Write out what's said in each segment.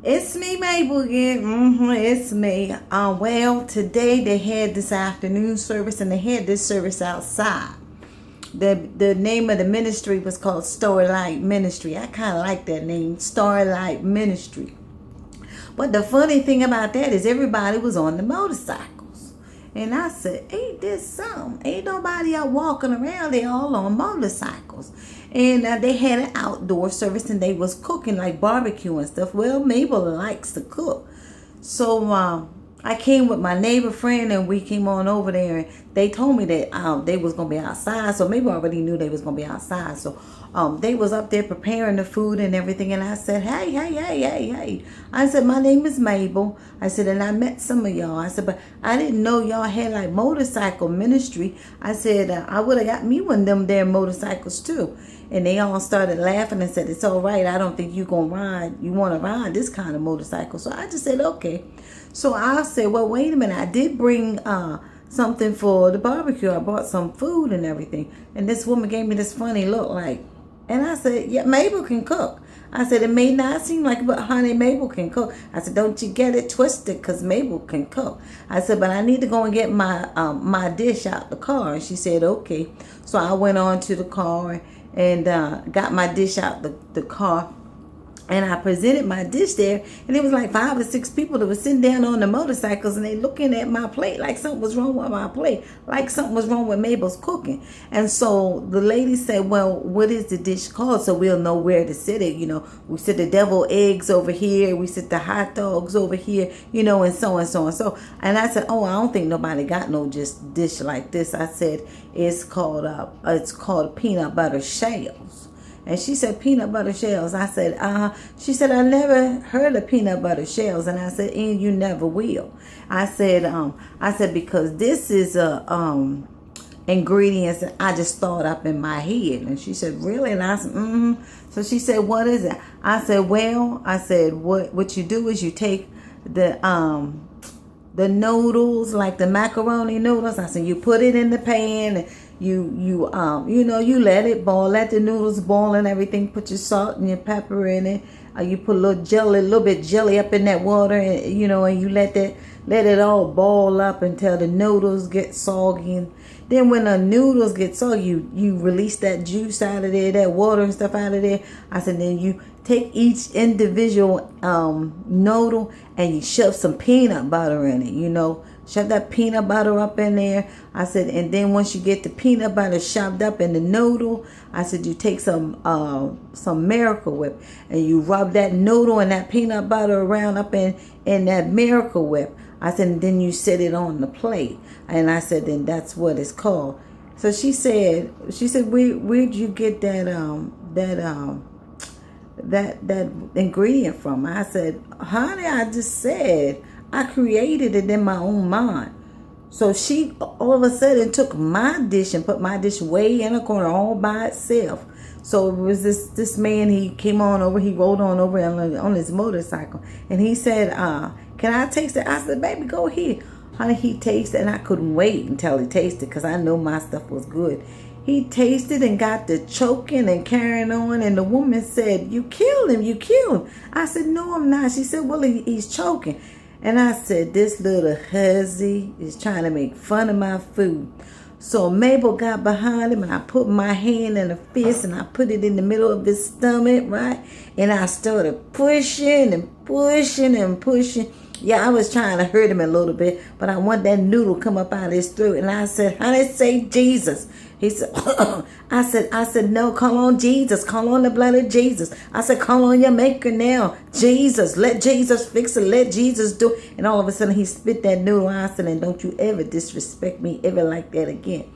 It's me, Mable again. It's me. Well, today they had this afternoon service, and they had this service outside. The name of the ministry was called Starlight Ministry. I kind of like that name, Starlight Ministry. But the funny thing about that is everybody was on the motorcycles. And I said, ain't this something? Ain't nobody out walking around. They all on motorcycles. And they had an outdoor service, and they was cooking like barbecue and stuff. Well, Mabel likes to cook. So I came with my neighbor friend, and we came on over there, and they told me that they was going to be outside. So Mabel already knew they was going to be outside. So they was up there preparing the food and everything. And I said, hey. I said, my name is Mabel. I said, and I met some of y'all. I said, but I didn't know y'all had like motorcycle ministry. I said, I would have got me one of them there motorcycles too. And they all started laughing and said, it's all right. I don't think you want to ride this kind of motorcycle. So I just said, okay. So I said, well, wait a minute. I did bring something for the barbecue. I brought some food and everything. And this woman gave me this funny look like, and I said, yeah, Mabel can cook. I said, it may not seem like it, but honey, Mabel can cook. I said, don't you get it twisted, because Mabel can cook. I said, but I need to go and get my dish out the car. And she said, okay. So I went on to the car and got my dish out the car. And I presented my dish there, and it was like 5 or 6 people that were sitting down on the motorcycles, and they looking at my plate like something was wrong with my plate, like something was wrong with Mabel's cooking. And so the lady said, well, what is the dish called, so we'll know where to sit it. We sit the deviled eggs over here, we sit the hot dogs over here, and so and so and so. And I said, oh, I don't think nobody got no just dish like this. I said, it's called peanut butter shells. And she said, peanut butter shells. I said, She said, I never heard of peanut butter shells. And I said, and you never will. I said, because this is ingredients that I just thought up in my head. And she said, really? And I said, So she said, what is it? I said, well, what you do is you take the noodles, like the macaroni noodles. I said, you put it in the pan, and you let it boil, let the noodles boil and everything. Put your salt and your pepper in it. You put a little bit jelly up in that water, and and you let it all boil up until the noodles get soggy. And then when the noodles get soggy, you release that juice out of there, that water and stuff out of there. I said, then you take each individual noodle and you shove some peanut butter in it, shove that peanut butter up in there. I said, and then once you get the peanut butter shoved up in the noodle, I said, you take some Miracle Whip, and you rub that noodle and that peanut butter around up in that Miracle Whip. I said, and then you set it on the plate. And I said, then that's what it's called. So she said, where'd you get that ingredient from? I said, honey, I just said I created it in my own mind. So she all of a sudden took my dish and put my dish way in a corner all by itself. So it was this man, he came on over, he rolled on over on his motorcycle, and he said, can I taste it? I said, baby, go ahead. Honey, he tasted, and I couldn't wait until he tasted, because I know my stuff was good. He tasted and got to choking and carrying on, and the woman said, you killed him. I said, no, I'm not. She said, well, he's choking. And I said, this little hussy is trying to make fun of my food. So Mabel got behind him, and I put my hand in a fist, and I put it in the middle of his stomach, right? And I started pushing and pushing and pushing. Yeah, I was trying to hurt him a little bit, but I want that noodle come up out of his throat. And I said, honey, say Jesus. He said, I said, no, call on Jesus. Call on the blood of Jesus. I said, call on your maker now. Jesus, let Jesus fix it. Let Jesus do it. And all of a sudden he spit that noodle. I said, and don't you ever disrespect me ever like that again.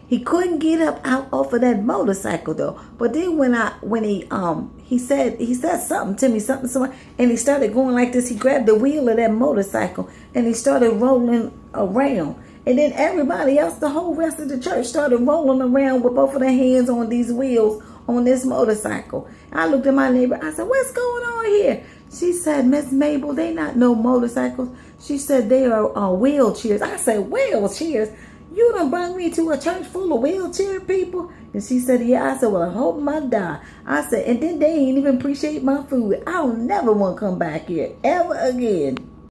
He couldn't get up out off of that motorcycle though. But then when he said something to me, something, and he started going like this. He grabbed the wheel of that motorcycle and he started rolling around. And then everybody else, the whole rest of the church, started rolling around with both of their hands on these wheels on this motorcycle. I looked at my neighbor. I said, what's going on here? She said, Miss Mabel, they not no motorcycles. She said, they are wheelchairs. I said, wheelchairs? You done brought me to a church full of wheelchair people? And she said, yeah. I said, well, I hope I die. I said, and then they ain't even appreciate my food. I don't never want to come back here ever again.